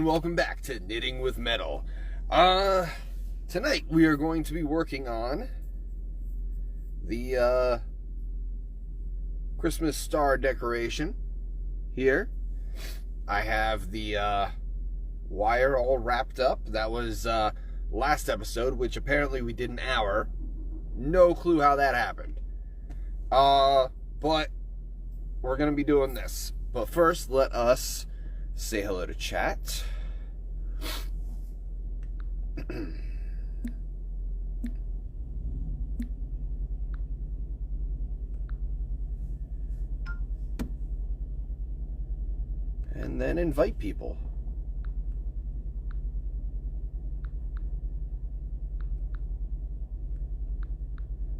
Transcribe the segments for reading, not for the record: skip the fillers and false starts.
and welcome back to Knitting with Metal. Tonight we are going to be working on the Christmas star decoration here. I have the wire all wrapped up. That was last episode, which apparently we did an hour. No clue how that happened. But we're going to be doing this. But first, let us say hello to chat. And then invite people.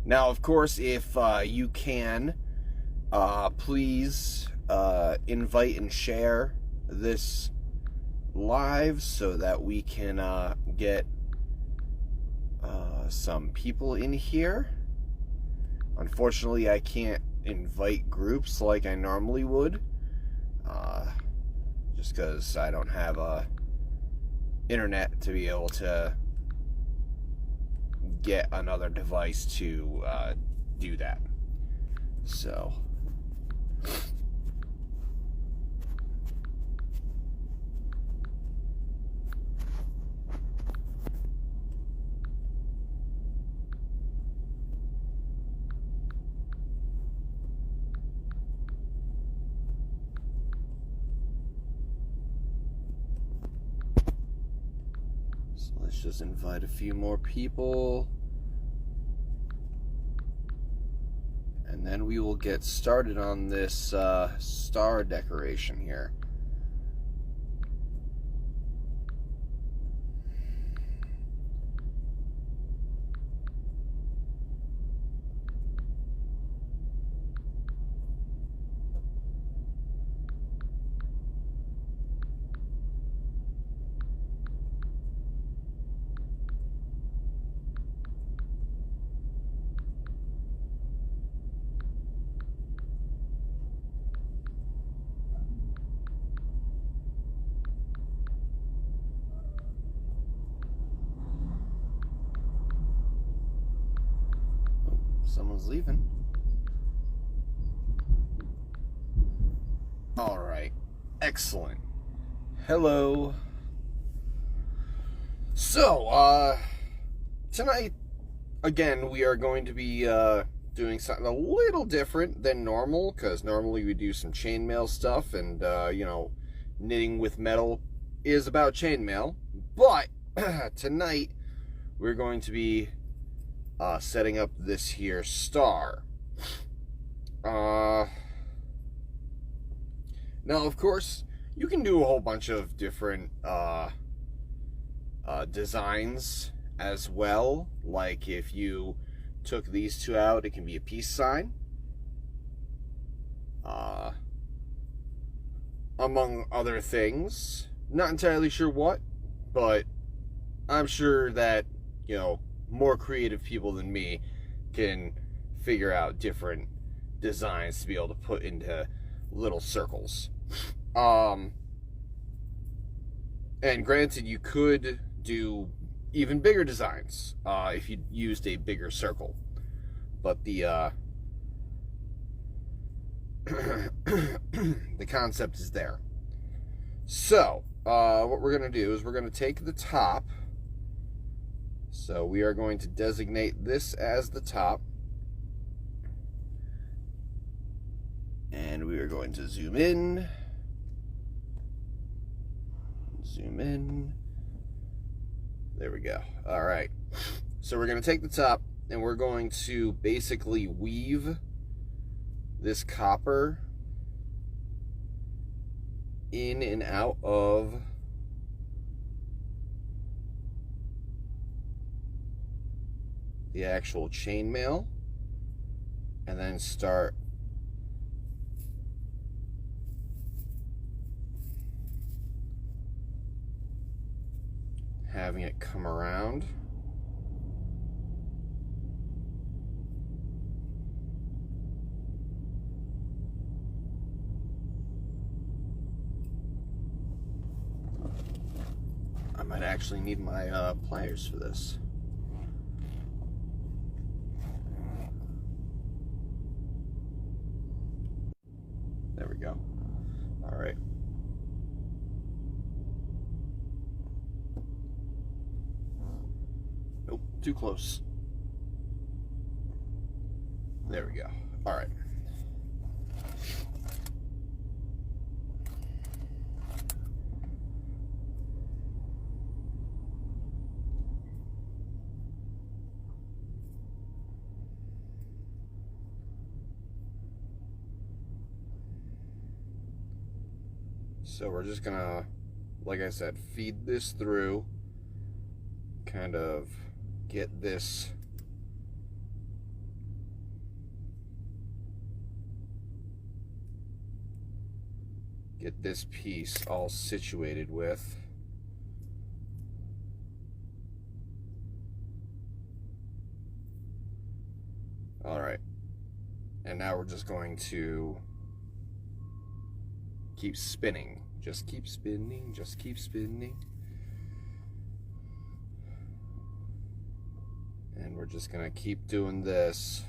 Now, of course, if you can, please invite and share this live so that we can get some people in here. Unfortunately, I can't invite groups like I normally would, just because I don't have internet to be able to get another device to do that. So let's just invite a few more people, and then we will get started on this star decoration here. Someone's leaving. All right, excellent. Hello. So, tonight, again, we are going to be doing something a little different than normal, because normally we do some chainmail stuff, and, you know, Knitting with Metal is about chainmail. But tonight, we're going to be setting up this here star. Now, of course, you can do a whole bunch of different designs as well. Like if you took these two out, it can be a peace sign. Among other things. Not entirely sure what, but I'm sure that, you know, more creative people than me can figure out different designs to be able to put into little circles. And granted, you could do even bigger designs if you used a bigger circle, but the the concept is there. So what we're going to do is we're going to take the top. So we are going to designate this as the top. And we are going to zoom in. Zoom in. There we go. All right. So we're going to take the top and we're going to basically weave this copper in and out of the actual chainmail, and then start having it come around. might actually need my pliers for this. There we go. All right. Nope, too close. There we go. All right. So we're just gonna, like I said, feed this through, kind of get this piece all situated with. All right, and now we're just going to keep spinning. Just keep spinning, just keep spinning. And we're just gonna keep doing this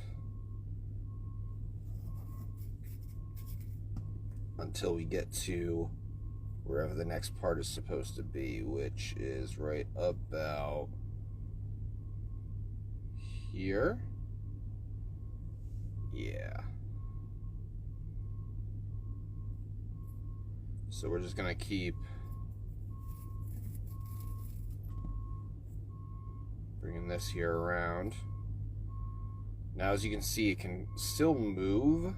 until we get to wherever the next part is supposed to be, which is right about here. Yeah. So we're just gonna keep bringing this here around. Now, as you can see, it can still move,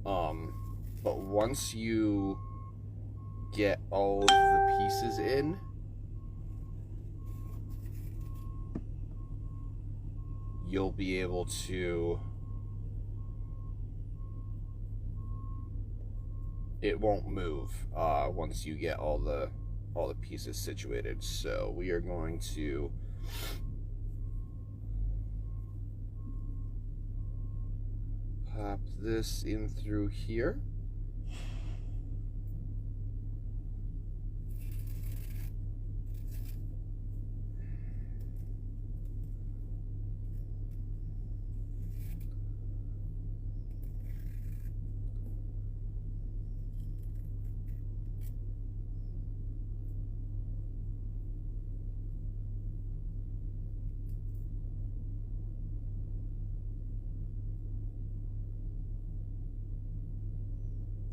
but once you get all of the pieces in, you'll be able to, it won't move once you get all the pieces situated. So we are going to pop this in through here.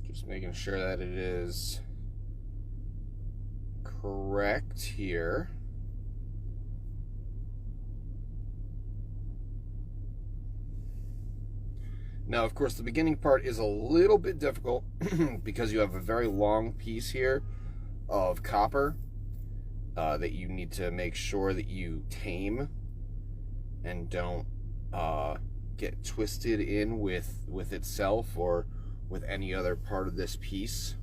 Just making sure that it is correct here. Now, of course, the beginning part is a little bit difficult because you have a very long piece here of copper that you need to make sure that you tame and don't get twisted in with itself or with any other part of this piece.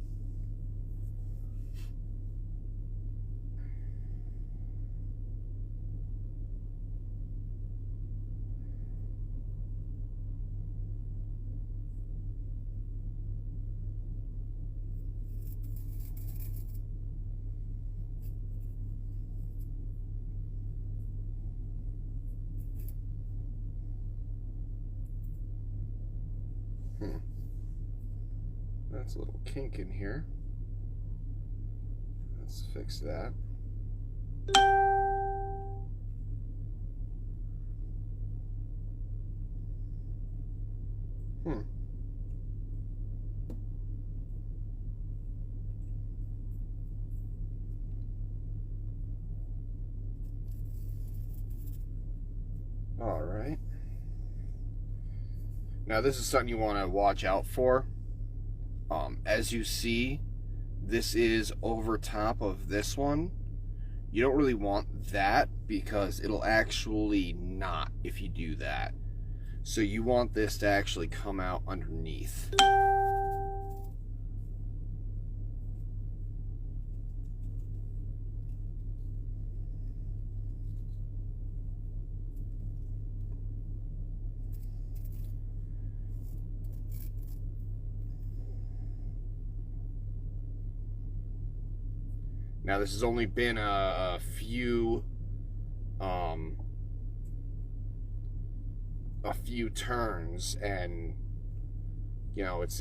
That's a little kink in here. Let's fix that. All right. Now this is something you want to watch out for. As you see, this is over top of this one. You don't really want that because it'll actually knot if you do that. So you want this to actually come out underneath. Now, this has only been a few turns, and you know, it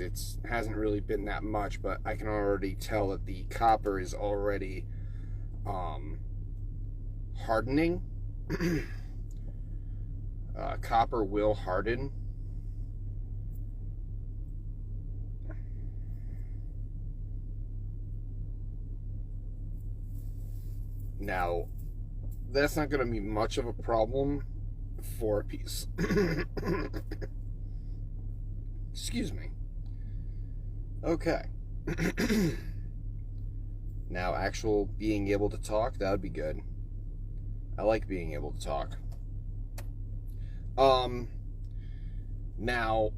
hasn't really been that much, but I can already tell that the copper is already hardening. Copper will harden. Now, that's not going to be much of a problem for a piece. Excuse me. Okay. Now, actual being able to talk, that would be good. I like being able to talk. Now,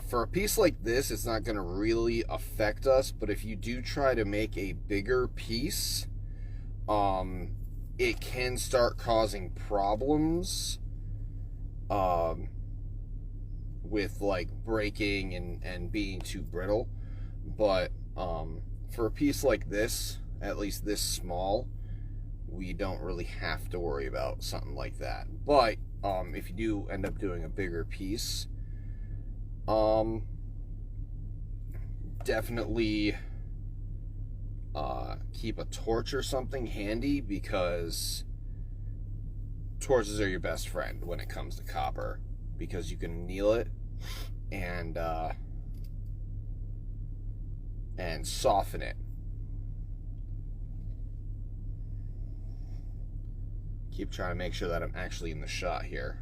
for a piece like this, it's not going to really affect us, but if you do try to make a bigger piece, it can start causing problems, with like breaking and being too brittle. But, for a piece like this, at least this small, we don't really have to worry about something like that. But, if you do end up doing a bigger piece, definitely keep a torch or something handy, because torches are your best friend when it comes to copper, because you can anneal it and soften it. Keep trying to make sure that I'm actually in the shot here.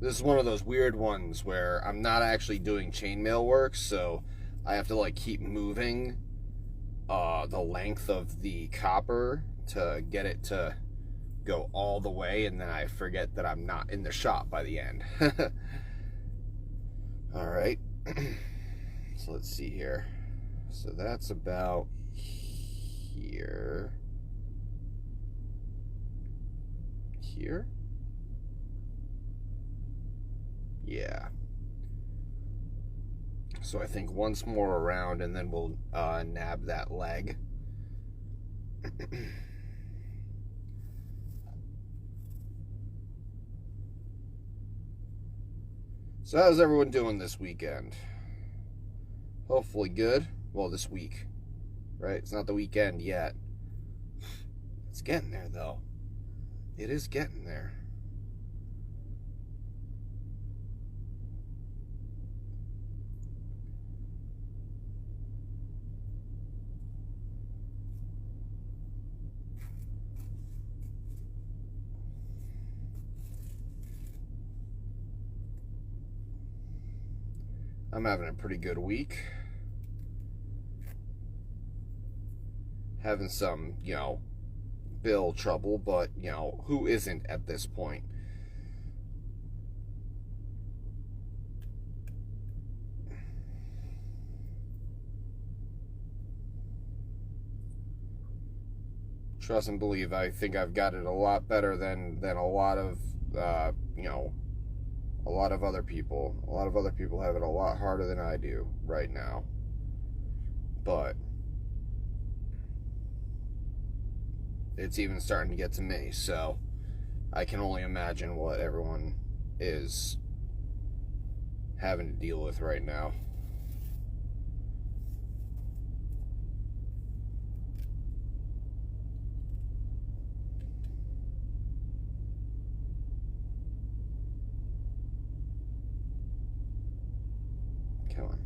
This is one of those weird ones where I'm not actually doing chainmail work, so I have to like keep moving the length of the copper to get it to go all the way, and then I forget that I'm not in the shot by the end. All right. So let's see here. So that's about here. Here? Yeah. So I think once more around, and then we'll nab that leg. So how's everyone doing this weekend? Hopefully good. Well, this week, right? It's not the weekend yet. It's getting there, though. It is getting there. I'm having a pretty good week. Having some, bill trouble, but, who isn't at this point? Trust and believe, I think I've got it a lot better than a lot of, a lot of other people. A lot of other people have it a lot harder than I do right now. But it's even starting to get to me, so I can only imagine what everyone is having to deal with right now. Come on.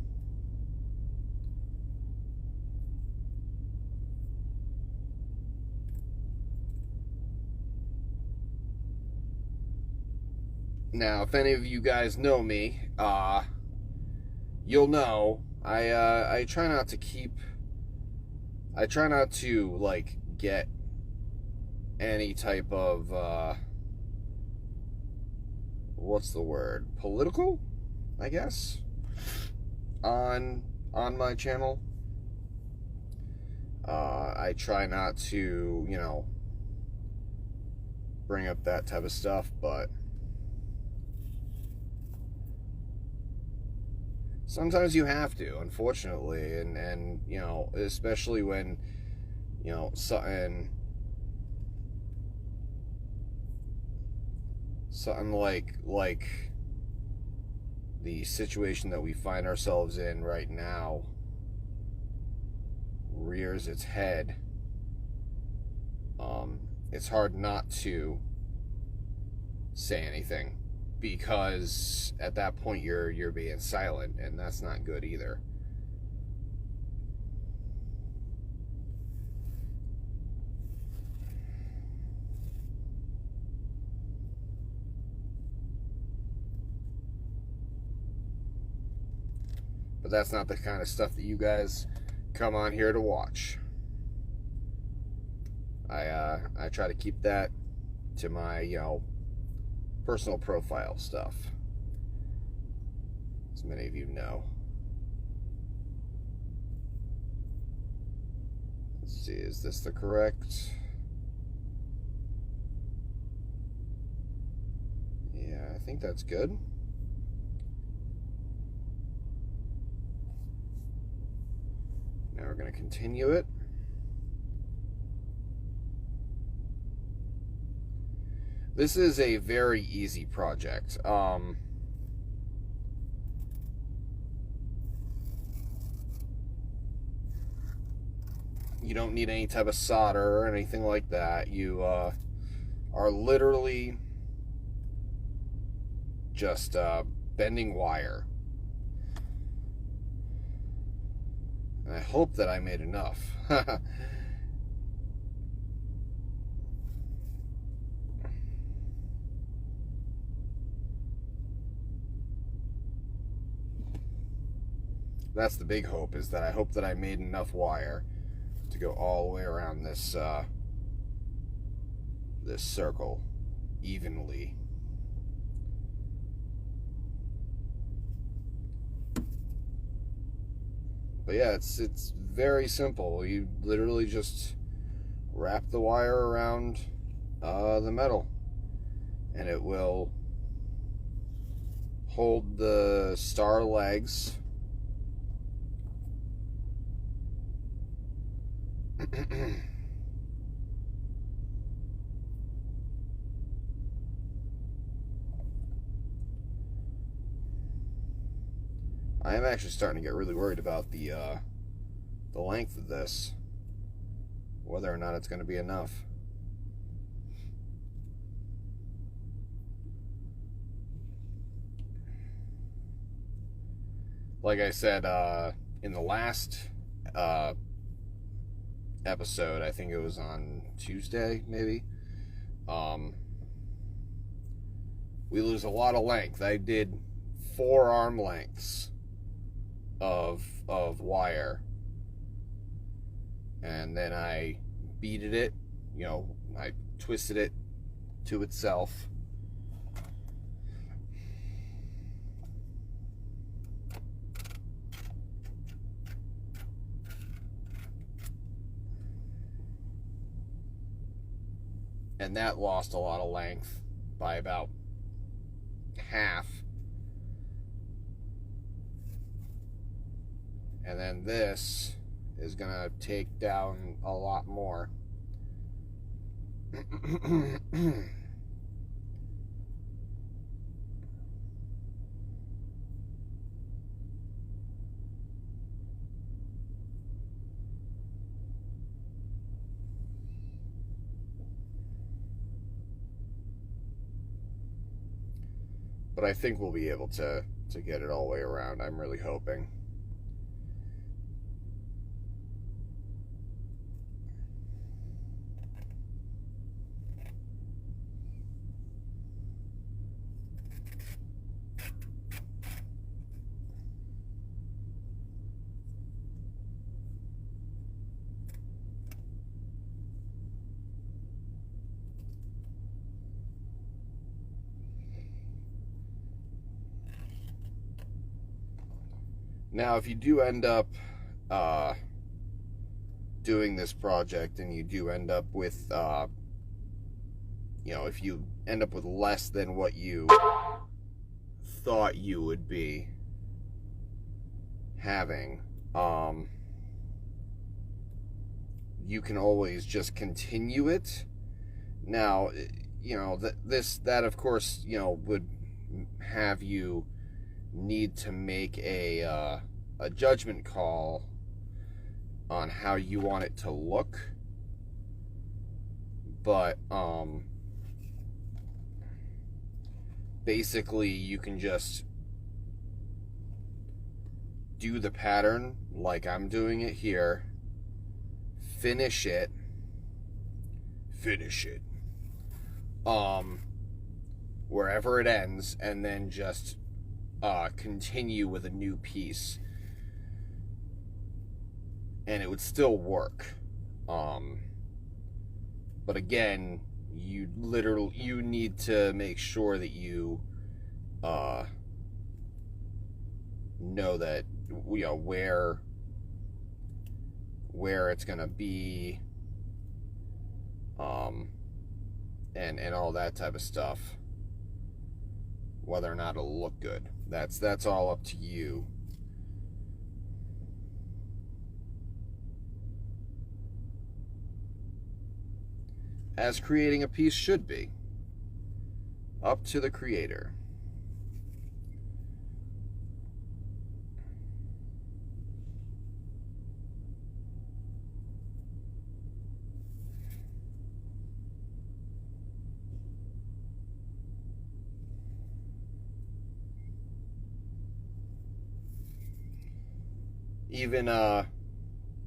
Now, if any of you guys know me, you'll know I try not to like get any type of what's the word? Political, I guess, on my channel. I try not to, bring up that type of stuff, but Sometimes you have to, unfortunately, and you know, especially when, you know, something like the situation that we find ourselves in right now rears its head. It's hard not to say anything, because at that point you're being silent, and that's not good either. But that's not the kind of stuff that you guys come on here to watch. I try to keep that to my, you know, personal profile stuff, as many of you know. Let's see, is this the correct? Yeah, I think that's good. Now we're going to continue it. This is a very easy project. You don't need any type of solder or anything like that. You are literally just bending wire. And I hope that I made enough. That's the big hope, is that I hope that I made enough wire to go all the way around this this circle evenly. But yeah, it's very simple. You literally just wrap the wire around the metal, and it will hold the star legs. I am actually starting to get really worried about the length of this, whether or not it's going to be enough. Like I said in the last episode, I think it was on Tuesday, maybe, we lose a lot of length. I did 4 arm lengths of wire, and then I beaded it, you know, I twisted it to itself. And that lost a lot of length by about half. And then this is gonna take down a lot more. But I think we'll be able to get it all the way around. I'm really hoping. Now, if you do end up doing this project, and you do end up with, you know, if you end up with less than what you thought you would be, having, you can always just continue it. Now, you know, that of course, you know, would have you need to make a judgment call on how you want it to look. But basically you can just do the pattern like I'm doing it here, finish it, wherever it ends, and then just continue with a new piece, and it would still work. But again, you need to make sure that you know that, you know, where it's gonna be, and all that type of stuff, whether or not it'll look good. That's all up to you. As creating a piece should be. Up to the creator.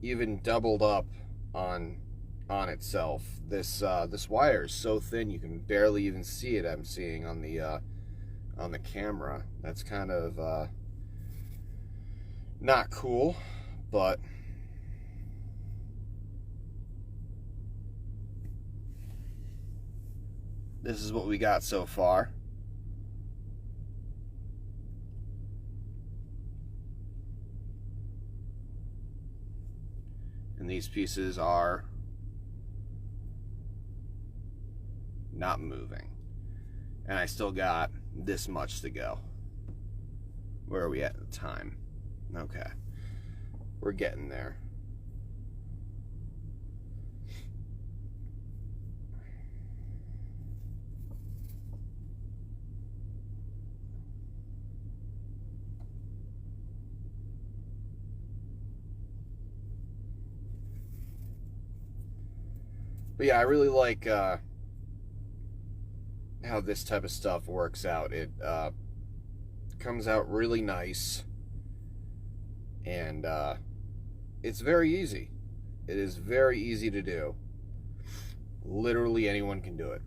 Even doubled up on itself. This wire is so thin you can barely even see it. I'm seeing on the camera. That's kind of not cool, but this is what we got so far. And these pieces are not moving. And I still got this much to go. Where are we at the time? Okay. We're getting there. But yeah, I really like how this type of stuff works out. It comes out really nice, and it's very easy. It is very easy to do. Literally anyone can do it.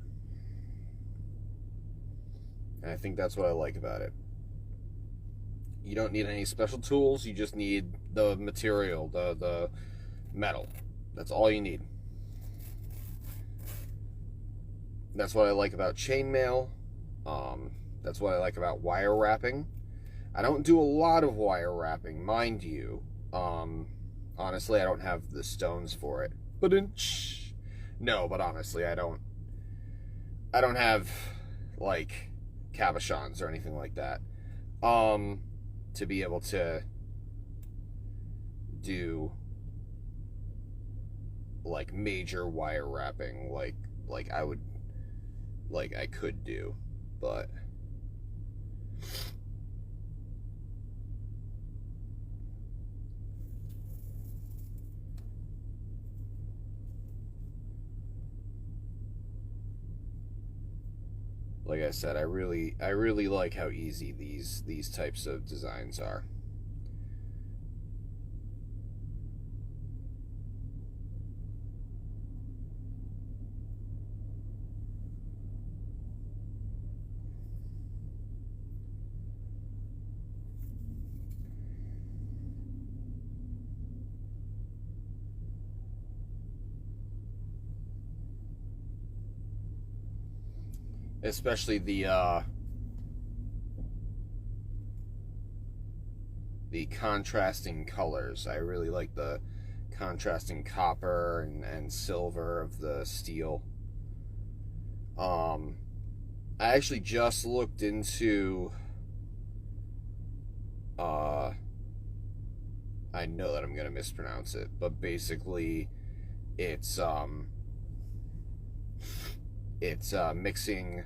And I think that's what I like about it. You don't need any special tools. You just need the material, the metal. That's all you need. That's what I like about chainmail. That's what I like about wire wrapping. I don't do a lot of wire wrapping, mind you. Honestly, I don't have the stones for it. But honestly, I don't have like cabochons or anything like that. To be able to do like major wire wrapping like I could do, but like I said, I really like how easy these types of designs are. Especially the contrasting colors. I really like the contrasting copper and silver of the steel. I actually just looked into I know that I'm gonna mispronounce it, but basically it's mixing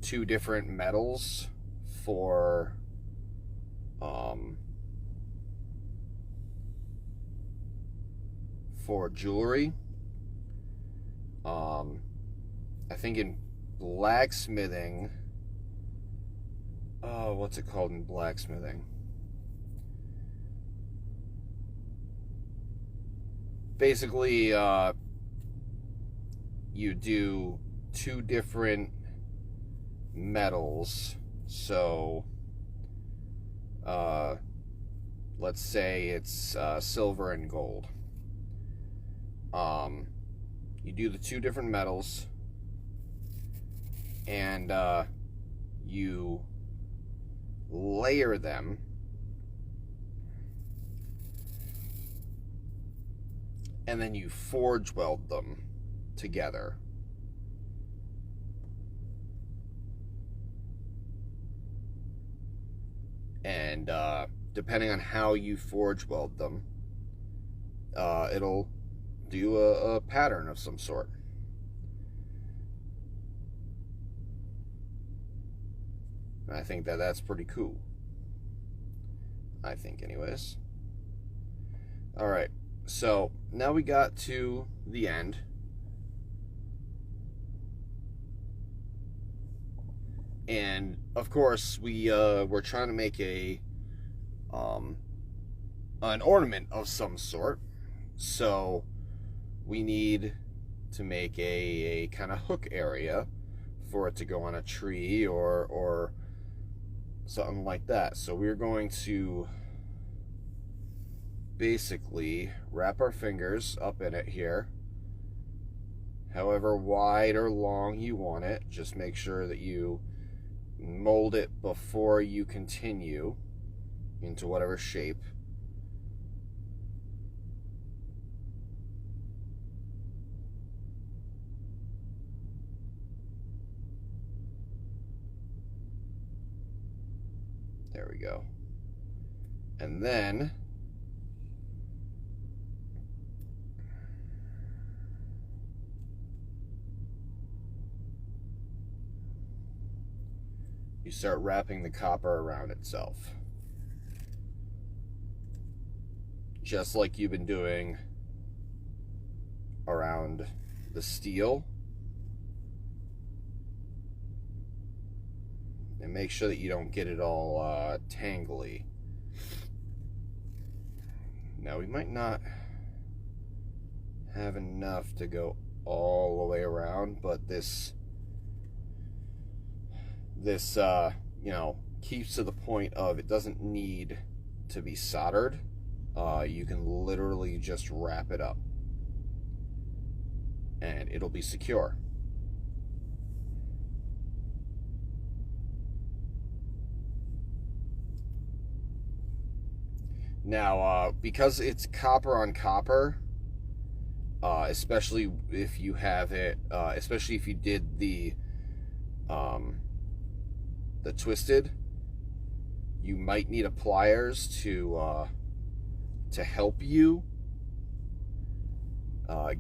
two different metals for jewelry. I think in blacksmithing, oh, what's it called in blacksmithing? Basically, you do two different metals. So, let's say it's silver and gold. You do the two different metals, and you layer them, and then you forge weld them together. And depending on how you forge weld them, it'll do a pattern of some sort. And I think that that's pretty cool. I think, anyways. All right, so now we got to the end. And of course, we're trying to make an ornament of some sort. So we need to make a kind of hook area for it to go on a tree or something like that. So we're going to basically wrap our fingers up in it here, however wide or long you want it. Just make sure that you mold it before you continue into whatever shape. There we go. And then you start wrapping the copper around itself, just like you've been doing around the steel. And make sure that you don't get it all tangly. Now we might not have enough to go all the way around, but this you know, keeps to the point of it doesn't need to be soldered. You can literally just wrap it up and it'll be secure. Now, because it's copper on copper, especially if you have it, especially if you did the twisted, you might need a pliers to help you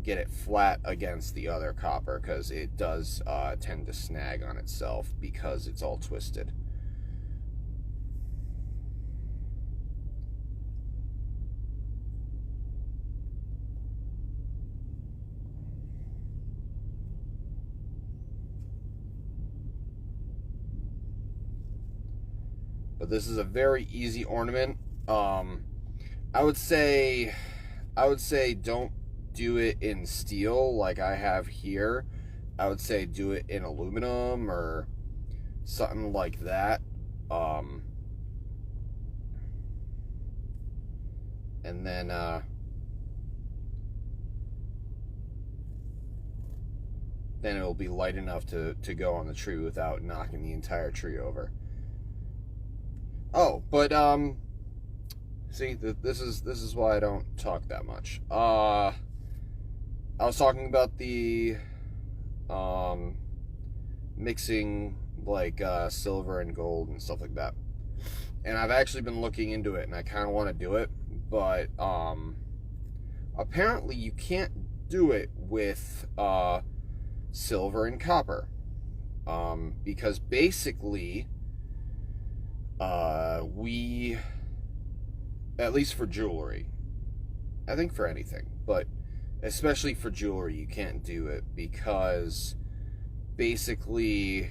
get it flat against the other copper, because it does tend to snag on itself because it's all twisted. But this is a very easy ornament. I would say don't do it in steel like I have here. I would say do it in aluminum or something like that. And then it'll be light enough to go on the tree without knocking the entire tree over. Oh, but see, this is why I don't talk that much. I was talking about the mixing like silver and gold and stuff like that. And I've actually been looking into it, and I kind of want to do it, but apparently you can't do it with silver and copper, because basically we, at least for jewelry, I think for anything, but especially for jewelry, you can't do it because basically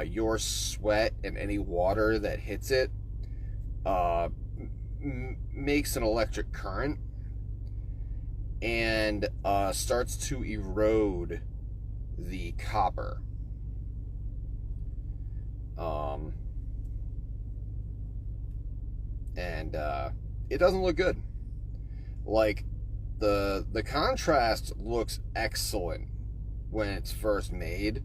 your sweat and any water that hits it makes an electric current and starts to erode the copper. And it doesn't look good. Like, the contrast looks excellent when it's first made.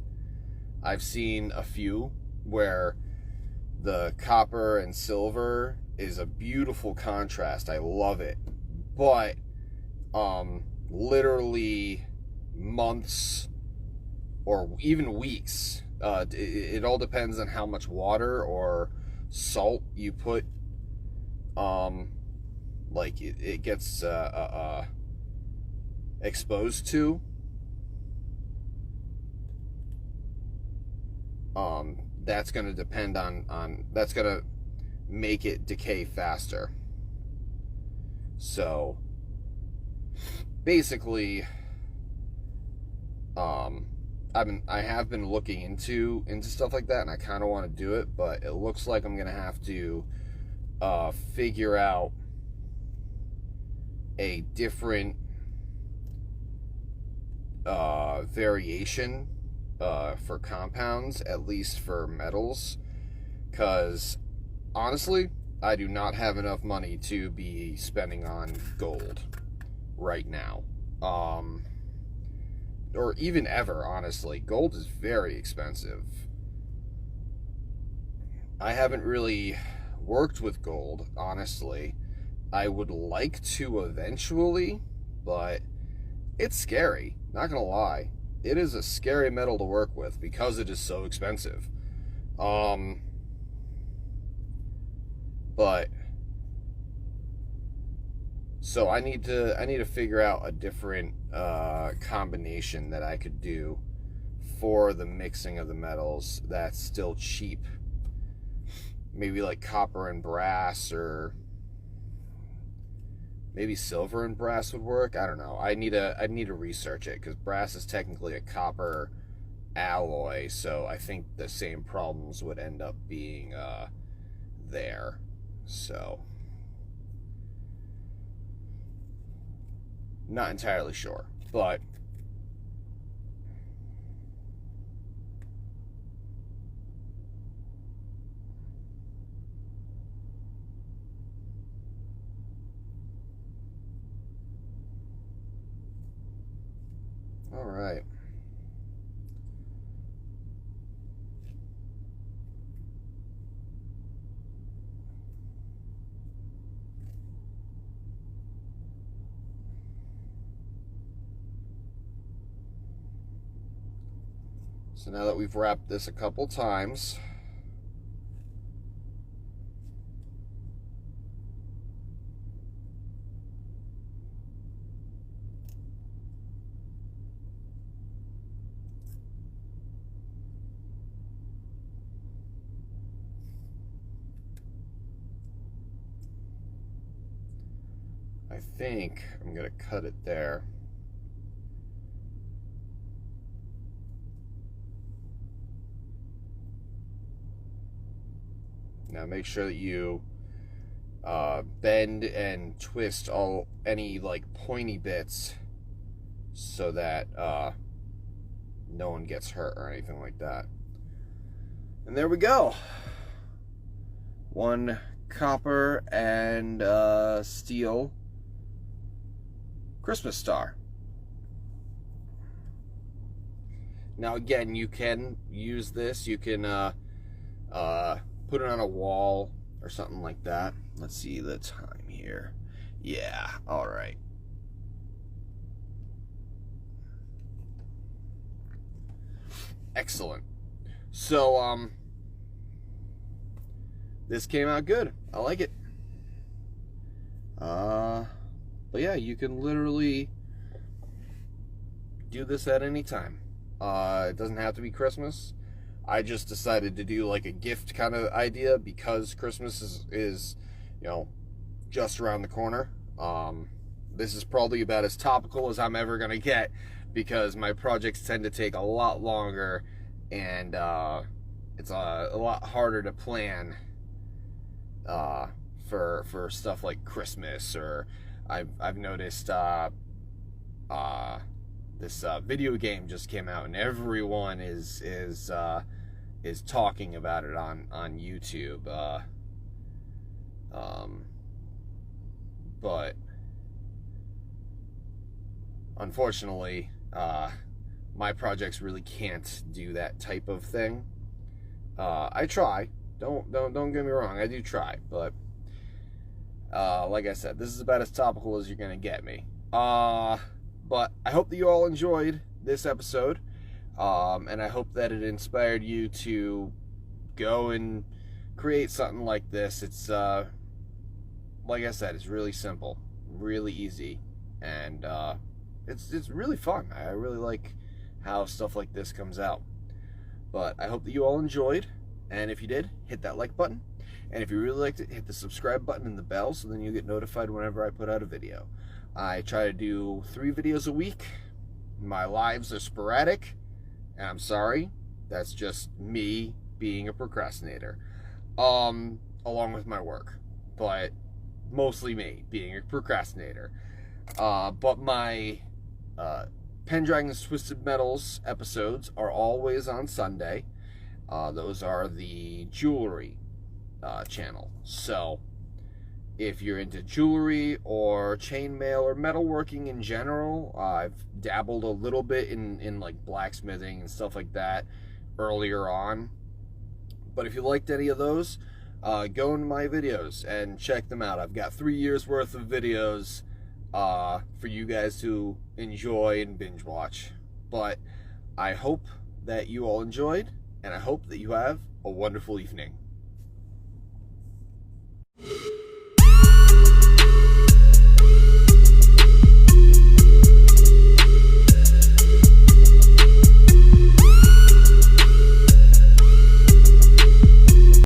I've seen a few where the copper and silver is a beautiful contrast. I love it. But literally months or even weeks, it all depends on how much water or salt you put, like it gets exposed to. That's going to depend on that's going to make it decay faster. So basically, I have been looking into stuff like that, and I kind of want to do it, but it looks like I'm gonna have to figure out a different variation for compounds, at least for metals, because honestly, I do not have enough money to be spending on gold right now. Or even ever, honestly. Gold is very expensive. I haven't really worked with gold, honestly. I would like to eventually, but it's scary. Not gonna lie. It is a scary metal to work with because it is so expensive. But so I need to figure out a different combination that I could do for the mixing of the metals that's still cheap. Maybe like copper and brass, or maybe silver and brass would work. I don't know. I need to research it, because brass is technically a copper alloy, so I think the same problems would end up being there. So not entirely sure, but all right. So now that we've wrapped this a couple times, I think I'm going to cut it there. Now make sure that you bend and twist any like pointy bits so that no one gets hurt or anything like that. And there we go. One copper and steel Christmas star. Now again, you can use this. You can put it on a wall or something like that. Let's see the time here. Yeah, all right. Excellent. So this came out good. I like it. But yeah, you can literally do this at any time. It doesn't have to be Christmas. I just decided to do like a gift kind of idea because Christmas is just around the corner. This is probably about as topical as I'm ever gonna get because my projects tend to take a lot longer and it's a lot harder to plan for stuff like Christmas, or I've noticed this video game just came out and everyone is talking about it on YouTube. But unfortunately, my projects really can't do that type of thing. I try. Don't get me wrong. I do try, but like I said, this is about as topical as you're gonna get me. But I hope that you all enjoyed this episode, and I hope that it inspired you to go and create something like this. It's like I said, it's really simple, really easy, and it's really fun. I really like how stuff like this comes out. But I hope that you all enjoyed, and if you did, hit that like button, and if you really liked it, hit the subscribe button and the bell so then you get notified whenever I put out a video. I try to do 3 videos a week. My lives are sporadic, and I'm sorry, that's just me being a procrastinator, along with my work, but mostly me being a procrastinator. But my Pendragon's Twisted Metals episodes are always on Sunday. Those are the jewelry channel. So if you're into jewelry or chainmail or metalworking in general, I've dabbled a little bit in like blacksmithing and stuff like that earlier on. But if you liked any of those, go into my videos and check them out. I've got 3 years worth of videos for you guys to enjoy and binge watch. But I hope that you all enjoyed, and I hope that you have a wonderful evening.